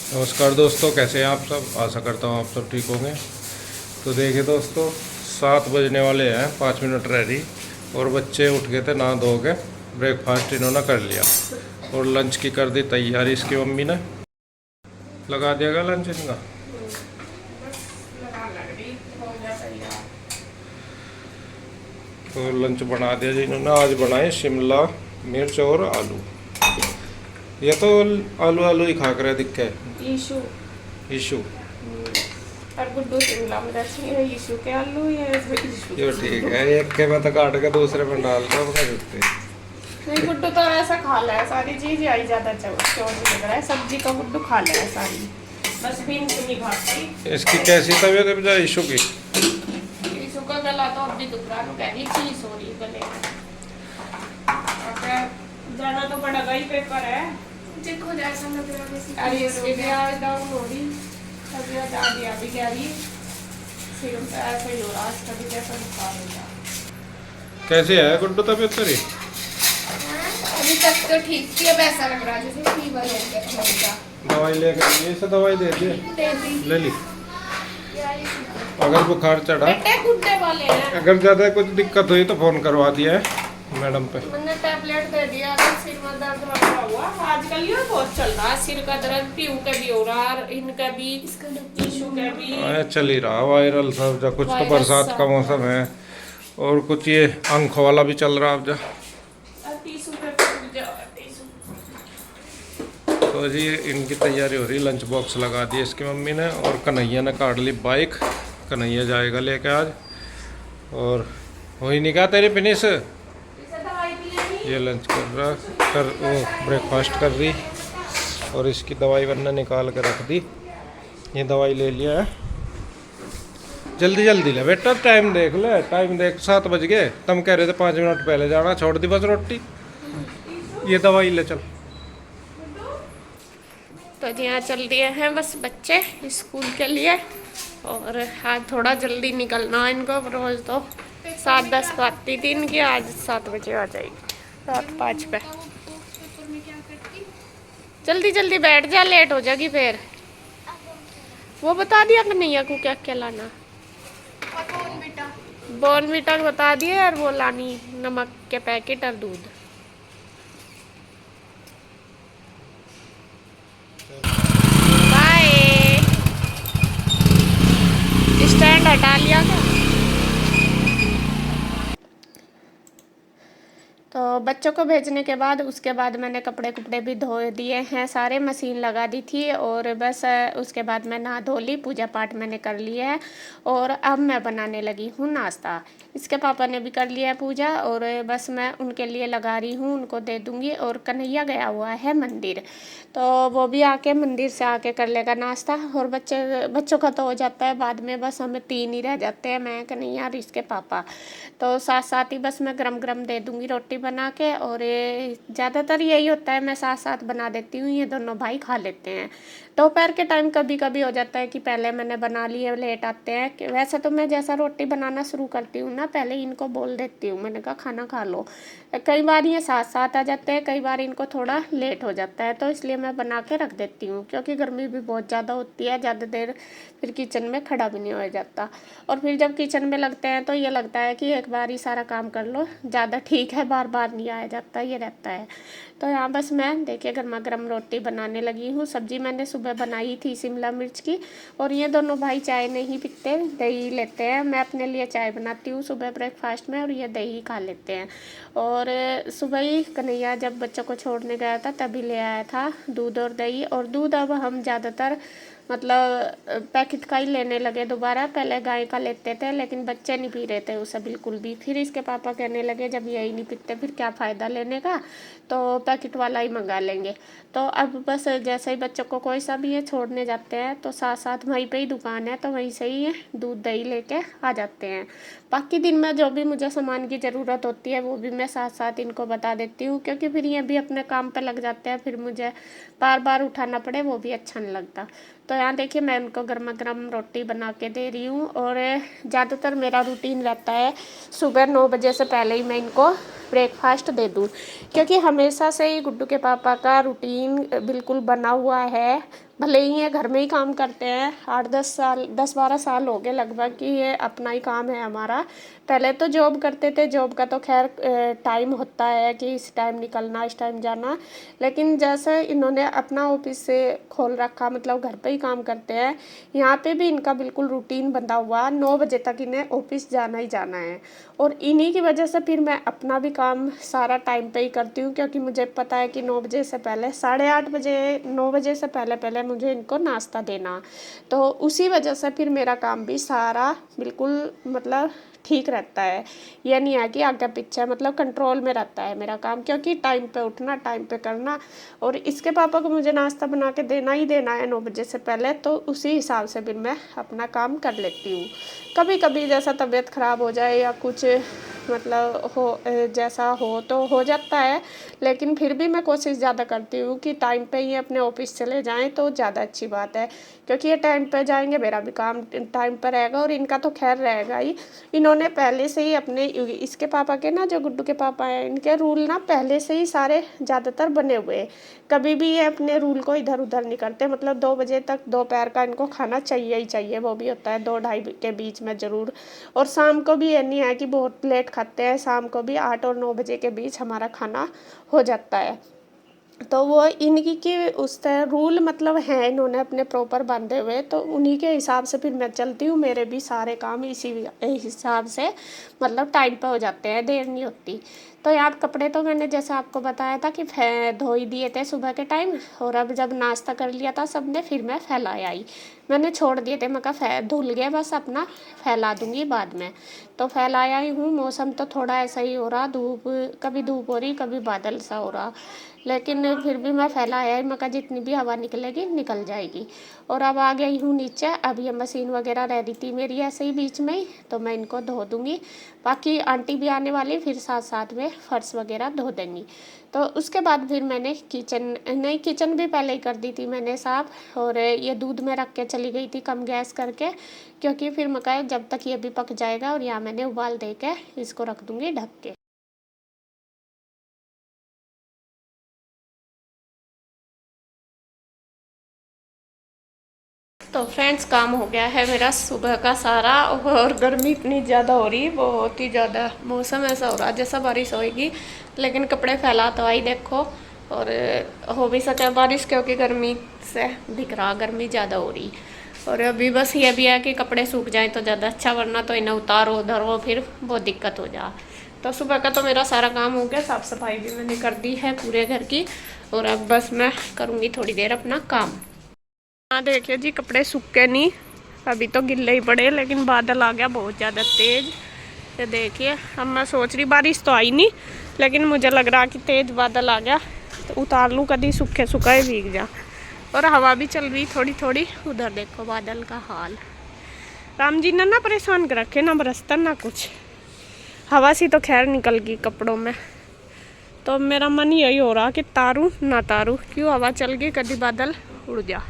नमस्कार दोस्तों, कैसे हैं आप सब। आशा करता हूँ आप सब ठीक होंगे। तो देखिए दोस्तों, 7 बजने वाले हैं, 5 मिनट रह रही और बच्चे उठ गए थे नहा धो के। ब्रेकफास्ट इन्होंने कर लिया और लंच की कर दी तैयारी। इसकी मम्मी ने लगा दिया लंच इनका। तो लंच बना दिया जी इन्होंने। आज बनाए शिमला मिर्च और आलू। ये तो आलू आलू ही खा कर दिखे ईशु इशू। और गुड्डू शिमला मिर्च है, ईशु के आलू ये ईशु। जो ठीक है, एक के में तो काट के दूसरे में डाल दो बना सकते। नहीं, गुड्डू तो ऐसा खा ले सारी चीज आई ज्यादा चौड़ लग रहा है। सब्जी का गुड्डू खा ले सारी, बस बीन से नहीं खाती। इसकी कैसी तबीयत है बजाय इशू की? ईशु का गला तो अभी दुख रहा है, कह रही चीज हो रही गले में। जाना तो पड़ेगा ही, पेपर है। देखो जैसा लग रहा है अरे इसकी भी आवाज डाउन हो रही, तबीयत आधी अभी कह रही सिर पे ऐसा ही हो रहा है, कभी जैसा बुखार हो रहा। कैसे है गुड्डू तबीयत तेरी? अभी तक तो ठीक थी, अब ऐसा लग रहा है जैसे फीवर हो गया। दवाई लेकर ये से दवाई दे दिए, दे दी ले ली। अगर बुखार चढ़ा, बेटे गुड्डे वाले हैं। अगर ज़्यादा कुछ दिक्कत हुई तो फ़ोन करवा दिया है मैडम पे। मैंने टैबलेट दे दिया, अगर सिर में दर्द लगा हुआ आजकल ये बहुत चल रहा है। सिर का दर्द पीयू का भी हो रहा है, इनका भी, टिशू का भी। चल ही रहा वायरल सब जा। कुछ तो वायरस बरसात का सब। मौसम है और कुछ ये आंखों वाला भी चल रहा अब जा। टिशू का टूट जाओ, टिशू। तो जी इनकी तैयारी हो रही। लंच बॉक्स लगा दिए इसकी मम्मी ने और कन्हैया ने काट ली बाइक। कन्हैया जाएगा लेके आज। और हो ही नहीं कहा तेरी फिनिश। ये लंच कर रहा कर वो ब्रेकफास्ट कर रही और इसकी दवाई वरना निकाल कर रख दी। ये दवाई ले लिया है। जल्दी जल्दी ले बेटा, टाइम देख ले, टाइम देख। 7 बज गए, तुम कह रहे थे 5 मिनट पहले जाना। छोड़ दी बस रोटी। ये दवाई ले चल। तो जी यहाँ चल दिए हैं बस बच्चे स्कूल के लिए। और आज थोड़ा जल्दी निकलना है इनको। रोज तो 7:10 को आती थी इनकी, आज 7 बजे आ जाएगी, 7:05 पे। जल्दी जल्दी बैठ जा, लेट हो जाएगी फिर। वो बता दिया कन्हैया को क्या क्या लाना? बॉर्नविटा बता दिए और वो लानी नमक के पैकेट और दूध। बाय। स्टैंड हटा लिया क्या? तो बच्चों को भेजने के बाद उसके बाद मैंने कपड़े कुपड़े भी धो दिए हैं सारे, मशीन लगा दी थी। और बस उसके बाद मैं नहा धो ली, पूजा पाठ मैंने कर लिया है। और अब मैं बनाने लगी हूँ नाश्ता। इसके पापा ने भी कर लिया है पूजा और बस मैं उनके लिए लगा रही हूँ, उनको दे दूँगी। और कन्हैया गया हुआ है मंदिर, तो वो भी आके मंदिर से आके कर लेगा नाश्ता। और बच्चों का तो हो जाता है बाद में, बस हमें 3 ही रह जाते हैं, मैं, कन्हैया और इसके पापा। तो साथ साथ ही बस मैं गरम गरम दे दूँगी रोटी बना के। और ज़्यादातर यही होता है, मैं साथ साथ बना देती हूँ, ये दोनों भाई खा लेते हैं। दोपहर के टाइम कभी कभी हो जाता है कि पहले मैंने बना ली है, लेट आते हैं कि वैसे तो मैं जैसा रोटी बनाना शुरू करती हूँ ना, पहले इनको बोल देती हूँ, मैंने कहा खाना खा लो। कई बार ये साथ साथ आ जाते हैं, कई बार इनको थोड़ा लेट हो जाता है, तो इसलिए मैं बना के रख देती हूँ। क्योंकि गर्मी भी बहुत ज़्यादा होती है, ज़्यादा देर फिर किचन में खड़ा भी नहीं हो जाता। और फिर जब किचन में लगते हैं तो ये लगता है कि एक बार ही सारा काम कर लो, ज़्यादा ठीक है, बार बार नहीं आया जाता, ये रहता है। तो यहाँ बस मैं देखिए गर्मा गर्म रोटी बनाने लगी हूँ। सब्जी मैंने सुबह बनाई थी शिमला मिर्च की। और ये दोनों भाई चाय नहीं पीते, दही लेते हैं। मैं अपने लिए चाय बनाती हूँ सुबह ब्रेकफास्ट में और ये दही खा लेते हैं। और सुबह ही कन्हैया जब बच्चों को छोड़ने गया था तभी ले आया था दूध और दही। और दूध अब हम ज़्यादातर मतलब पैकेट का ही लेने लगे दोबारा। पहले गाय का लेते थे लेकिन बच्चे नहीं पी रहे थे उसे बिल्कुल भी। फिर इसके पापा कहने लगे जब यही नहीं पीते फिर क्या फ़ायदा लेने का, तो पैकेट वाला ही मंगा लेंगे। तो अब बस जैसे ही बच्चों को कोई सा भी ये छोड़ने जाते हैं तो साथ साथ वहीं पे ही दुकान है, तो वहीं से ही दूध दही लेके आ जाते हैं। बाकी दिन में जो भी मुझे सामान की ज़रूरत होती है वो भी मैं साथ साथ इनको बता देती हूँ, क्योंकि फिर ये भी अपने काम पे लग जाते हैं, फिर मुझे बार बार उठाना पड़े वो भी अच्छा नहीं लगता। तो यहाँ देखिए मैं उनको गर्मा गर्म रोटी बना के दे रही हूँ। और ज़्यादातर मेरा रूटीन रहता है सुबह 9 बजे से पहले ही मैं इनको ब्रेकफास्ट दे दूँ, क्योंकि हमेशा से ही गुड्डू के पापा का रूटीन बिल्कुल बना हुआ है भले ही ये घर में ही काम करते हैं, 10-12 साल हो गए लगभग कि ये अपना ही काम है हमारा। पहले तो जॉब करते थे, जॉब का तो खैर टाइम होता है कि इस टाइम निकलना, इस टाइम जाना, लेकिन जैसे इन्होंने अपना ऑफिस से खोल रखा, मतलब घर पे ही काम करते हैं। यहाँ पे भी इनका बिल्कुल रूटीन बंधा हुआ, 9 बजे तक इन्हें ऑफिस जाना ही जाना है। और इन्हीं की वजह से फिर मैं अपना भी काम सारा टाइम पे ही करती हूँ, क्योंकि मुझे पता है कि 9 बजे से पहले, 8:30 बजे, 9 बजे से पहले पहले मुझे इनको नाश्ता देना। तो उसी वजह से फिर मेरा काम भी सारा बिल्कुल मतलब ठीक रहता है। यह नहीं है कि आगे पीछे, मतलब कंट्रोल में रहता है मेरा काम, क्योंकि टाइम पे उठना, टाइम पे करना, और इसके पापा को मुझे नाश्ता बना के देना ही देना है 9 बजे से पहले, तो उसी हिसाब से फिर मैं अपना काम कर लेती हूँ। कभी कभी जैसा तबीयत ख़राब हो जाए या कुछ मतलब हो, जैसा हो तो हो जाता है, लेकिन फिर भी मैं कोशिश ज़्यादा करती हूँ कि टाइम पे ही अपने ऑफिस चले जाएं तो ज़्यादा अच्छी बात है, क्योंकि ये टाइम पे जाएंगे, मेरा भी काम टाइम पर रहेगा और इनका तो खैर रहेगा ही। इन्होंने पहले से ही अपने, इसके पापा के ना, जो गुड्डू के पापा हैं, इनके रूल ना पहले से ही सारे ज़्यादातर बने हुए हैं। कभी भी ये अपने रूल को इधर उधर नहीं करते, मतलब 2 बजे तक दोपहर का इनको खाना चाहिए ही चाहिए, वो भी होता है 2-2:30 के बीच में ज़रूर। और शाम को भी ये नहीं है कि बहुत लेट खाते हैं, शाम को भी 8 और 9 बजे के बीच हमारा खाना हो जाता है। तो वो इनकी की उस तरह रूल मतलब हैं, इन्होंने अपने प्रॉपर बांधे हुए, तो उन्हीं के हिसाब से फिर मैं चलती हूँ। मेरे भी सारे काम इसी हिसाब से मतलब टाइम पे हो जाते हैं, देर नहीं होती। तो यार कपड़े तो मैंने जैसे आपको बताया था कि धो ही दिए थे सुबह के टाइम, और अब जब नाश्ता कर लिया था सबने, फिर मैं फैलाया आई, मैंने छोड़ दिए थे, मैं कहा धुल गया, बस अपना फैला दूंगी बाद में। तो फैलाया ही हूँ। मौसम तो थोड़ा ऐसा ही हो रहा, कभी धूप हो रही, कभी बादल सा हो रहा, लेकिन फिर भी मैं फैलाया ही, मैं कहा जितनी भी हवा निकलेगी निकल जाएगी। और अब आ गई हूँ नीचे, अब ये मशीन वगैरह रह रही थी मेरी ऐसे ही बीच में ही, तो मैं इनको धो दूँगी। बाकी आंटी भी आने वाली, फिर साथ साथ में फर्श वगैरह धो देंगी। तो उसके बाद फिर मैंने किचन भी पहले ही कर दी थी मैंने साफ, और ये दूध में रख के चली गई थी कम गैस करके, क्योंकि फिर मैं कहा जब तक ये भी पक जाएगा, और यहाँ मैंने उबाल दे के इसको रख दूँगी ढक के। तो फ्रेंड्स काम हो गया है मेरा सुबह का सारा, और गर्मी इतनी ज़्यादा हो रही, बहुत ही ज़्यादा। मौसम ऐसा हो रहा जैसा बारिश होएगी, लेकिन कपड़े फैला तो आई देखो, और हो भी सका बारिश, क्योंकि गर्मी से दिख रहा गर्मी ज़्यादा हो रही। और अभी बस ये भी है कि कपड़े सूख जाएं तो ज़्यादा अच्छा, वरना तो इन्हें उतारो उधरो फिर बहुत दिक्कत हो जा। तो सुबह का तो मेरा सारा काम हो गया, साफ़ सफाई भी मैंने कर दी है पूरे घर की, और अब बस मैं करूँगी थोड़ी देर अपना काम। हाँ देखिए जी, कपड़े सूखे नहीं, अभी तो गिल्ले ही पड़े, लेकिन बादल आ गया बहुत ज़्यादा तेज़। ये देखिए, अब मैं सोच रही, बारिश तो आई नहीं, लेकिन मुझे लग रहा कि तेज़ बादल आ गया, तो उतार लूँ कभी सूखे सूखे भीग जा। और हवा भी चल रही थोड़ी थोड़ी, उधर देखो बादल का हाल। राम जी ने ना परेशान कर रखे, ना बरसता ना कुछ, हवा सी तो खैर निकल गई कपड़ों में। तो मेरा मन यही हो रहा कि तारूँ ना तारूँ, क्यों हवा चल गई कभी बादल उड़ जा।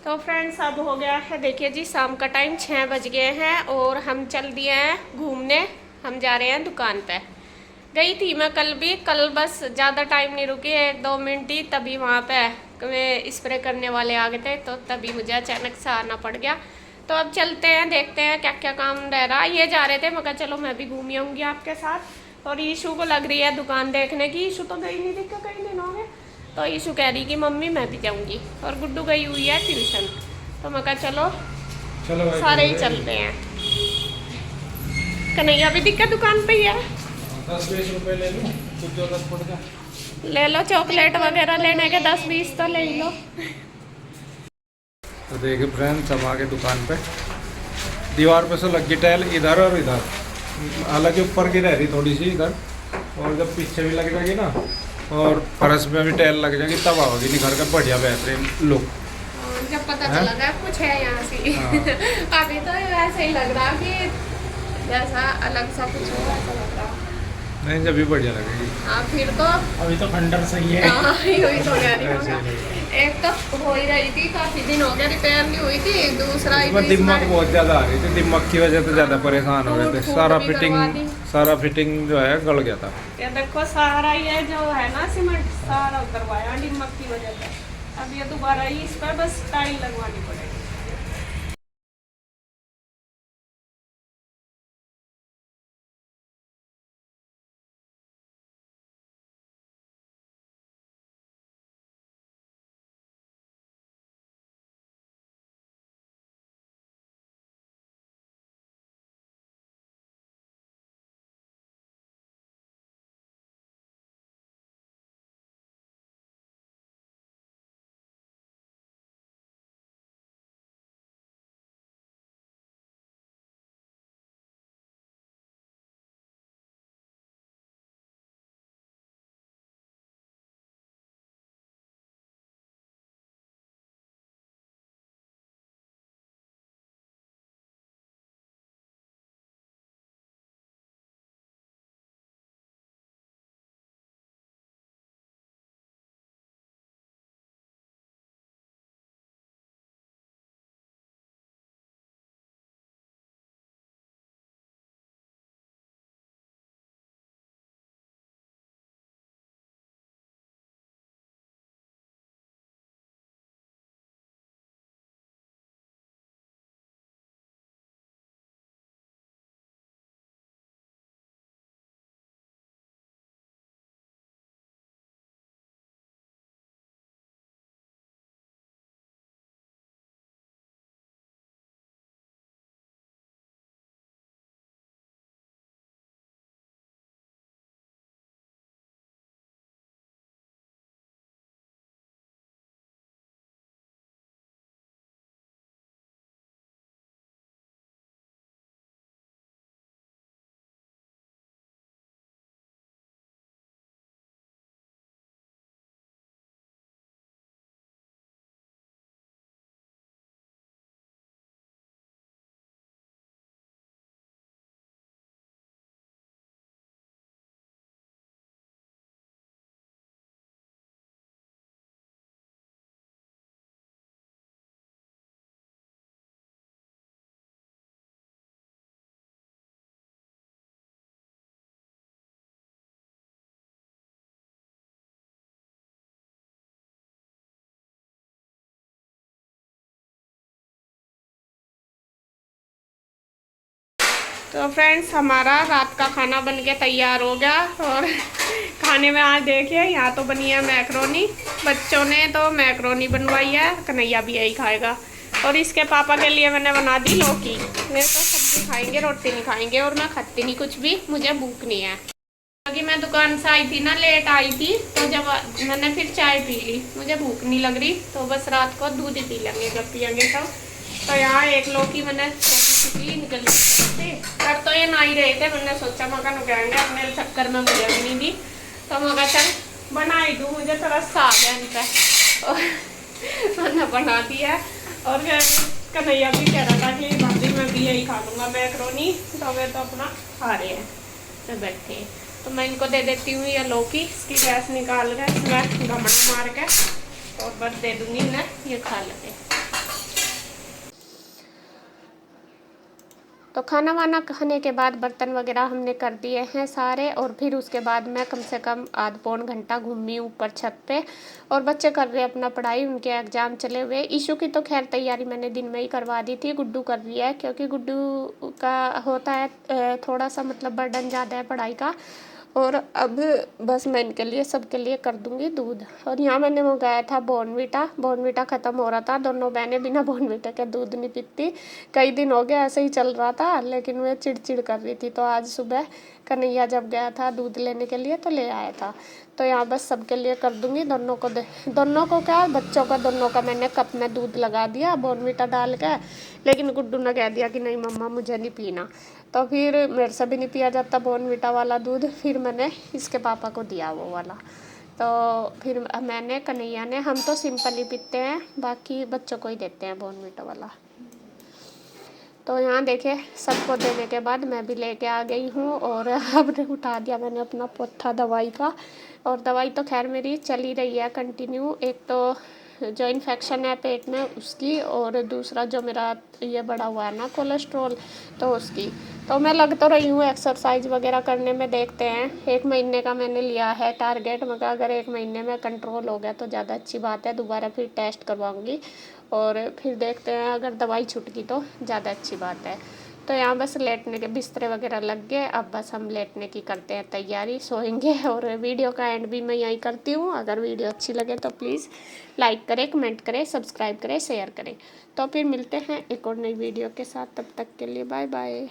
तो फ्रेंड्स अब हो गया है, देखिए जी शाम का टाइम 6 बज गए हैं, और हम चल दिए हैं घूमने। हम जा रहे हैं दुकान पे। गई थी मैं कल भी, कल बस ज़्यादा टाइम नहीं रुकी, 1-2 मिनट ही, तभी वहाँ पे स्प्रे करने वाले आ गए थे, तो तभी मुझे अचानक से आना पड़ गया। तो अब चलते हैं, देखते हैं क्या क्या काम रह रहा। ये जा रहे थे, मैं कहा चलो मैं भी घूम आऊँगी आपके साथ। और ईशू को लग रही है दुकान देखने की, ईशू तो गई नहीं दिखा कई दिन हो गए, तो ईशू कह रही कि मम्मी मैं भी जाऊंगी, और गुड्डू गई हुई है ट्यूशन। तो मैं कहा चलो सारे ही चलते हैं। कन्हैया भी दिक्कत दुकान पे ही है, 10-20 रुपए ले लूँ, कुछ जरूरत पड़ जाए ले लो, चॉकलेट वगैरह लेने के 10-20 तो ले लो। तो देखिए फ्रेंड्स, अब आगे दुकान पे, दीवार पे से लग गई टाइल इधर और इधर, हालांकि ऊपर की रह रही थोड़ी सी इधर, और जब पीछे भी लग जाएगी ना, और फर्श में भी टाइल लग जाएगी, तब आओगी नहीं घर का बढ़िया बेहतरीन लुक। जब पता चला कुछ है यहाँ से। अभी तो वैसे ही लग रहा कि जैसा अलग सा कुछ हो, ऐसा लग रहा। नहीं, जब भी बढ़िया लगेगी। हाँ फिर तो अभी तो खंडर सही है। हाँ यही तो कह रही हूँ। एक तो हो ही रही थी, काफी दिन हो गया रिपेयर नहीं हुई थी, दूसरा दिमाग बहुत ज्यादा आ रही थी, दिमाग की वजह से ज्यादा परेशान हो रहे थे। सारा फिटिंग जो है गल गया था। ये देखो सारा ये जो है ना सीमेंट सारा उतरवाया दिमाग की वजह से। अब ये दोबारा ही इस पर बस टाइल लगवानी पड़ेगी। तो फ्रेंड्स हमारा रात का खाना बन के तैयार हो गया। और खाने में आज देखिए यहाँ तो बनी है मैक्रोनी। बच्चों ने तो मैक्रोनी बनवाई है, कन्हैया भी यही खाएगा। और इसके पापा के लिए मैंने बना दी लौकी। मेरे तो सब्जी खाएंगे, रोटी नहीं खाएंगे, और मैं खाती नहीं कुछ भी, मुझे भूख नहीं है। क्योंकि मैं दुकान से आई थी ना, लेट आई थी, तो जब मैंने फिर चाय पी ली, मुझे भूख नहीं लग रही, तो बस रात को दूध ही पी लेंगे जब पियेंगे तब। तो यहाँ एक लौकी मैंने निकल कर तो ये ना ही रहे थे, मैंने सोचा मकान उगाएंगे, अपने चक्कर में मुझे भी नहीं दी, तो मगर चल बना ही दूँ, मुझे थोड़ा सा गया इनका, और मैंने बना दिया। और कन्हैया भी कह रहा था कि भाभी मैं भी यही खा लूँगा मैक्रोनी, तो वे तो अपना खा रहे हैं तो बैठे। तो मैं इनको दे देती हूँ ये लौकी, इसकी गैस निकाल के इसमें घमंड मार के, और बस दे दूँगी इन्हें, ये खा लेते। तो खाना वाना खाने के बाद बर्तन वगैरह हमने कर दिए हैं सारे, और फिर उसके बाद मैं कम से कम आध पौन घंटा घूमी ऊपर छत पे। और बच्चे कर रहे हैं अपना पढ़ाई, उनके एग्ज़ाम चले हुए। ईशू की तो खैर तैयारी मैंने दिन में ही करवा दी थी, गुड्डू कर रही है, क्योंकि गुड्डू का होता है थोड़ा सा मतलब बर्डन ज़्यादा है पढ़ाई का। और अब बस मैं इनके लिए सबके लिए कर दूंगी दूध। और यहाँ मैंने मंगाया था बॉर्नवीटा ख़त्म हो रहा था, दोनों बहनें बिना बॉर्नवीटा के दूध नहीं पीती। कई दिन हो गए ऐसे ही चल रहा था, लेकिन मैं चिड़चिड़ कर रही थी। तो आज सुबह कन्हैया जब गया था दूध लेने के लिए तो ले आया था। तो यहाँ बस सबके लिए कर दूंगी, दोनों को क्या, बच्चों का दोनों का मैंने कप में दूध लगा दिया बॉर्नवीटा डाल के। लेकिन गुड्डू ने कह दिया कि नहीं मम्मा मुझे नहीं पीना, तो फिर मेरे से भी नहीं पिया जाता बॉर्नवीटा वाला दूध, फिर मैंने इसके पापा को दिया वो वाला। तो फिर मैंने कन्हैया ने, हम तो सिंपल ही पीते हैं, बाकी बच्चों को ही देते हैं बॉर्नवीटा वाला। तो यहाँ देखे सबको देने के बाद मैं भी लेके आ गई हूँ, और अब उठा दिया मैंने अपना पोथा दवाई का। और दवाई तो खैर मेरी चल ही रही है कंटिन्यू, एक तो जो इन्फेक्शन है पेट में उसकी, और दूसरा जो मेरा ये बढ़ा हुआ है ना कोलेस्ट्रॉल, तो उसकी। तो मैं लग तो रही हूँ एक्सरसाइज वगैरह करने में। देखते हैं, 1 महीने का मैंने लिया है टारगेट। मगर अगर 1 महीने में कंट्रोल हो गया तो ज़्यादा अच्छी बात है। दोबारा फिर टेस्ट करवाऊँगी और फिर देखते हैं, अगर दवाई छूट गई तो ज़्यादा अच्छी बात है। तो यहाँ बस लेटने के बिस्तर वगैरह लग गए, अब बस हम लेटने की करते हैं तैयारी, सोएंगे। और वीडियो का एंड भी मैं यहीं करती हूँ। अगर वीडियो अच्छी लगे तो प्लीज़ लाइक करें, कमेंट करें, सब्सक्राइब करें, शेयर करें। तो फिर मिलते हैं एक और नई वीडियो के साथ। तब तक के लिए बाय बाय।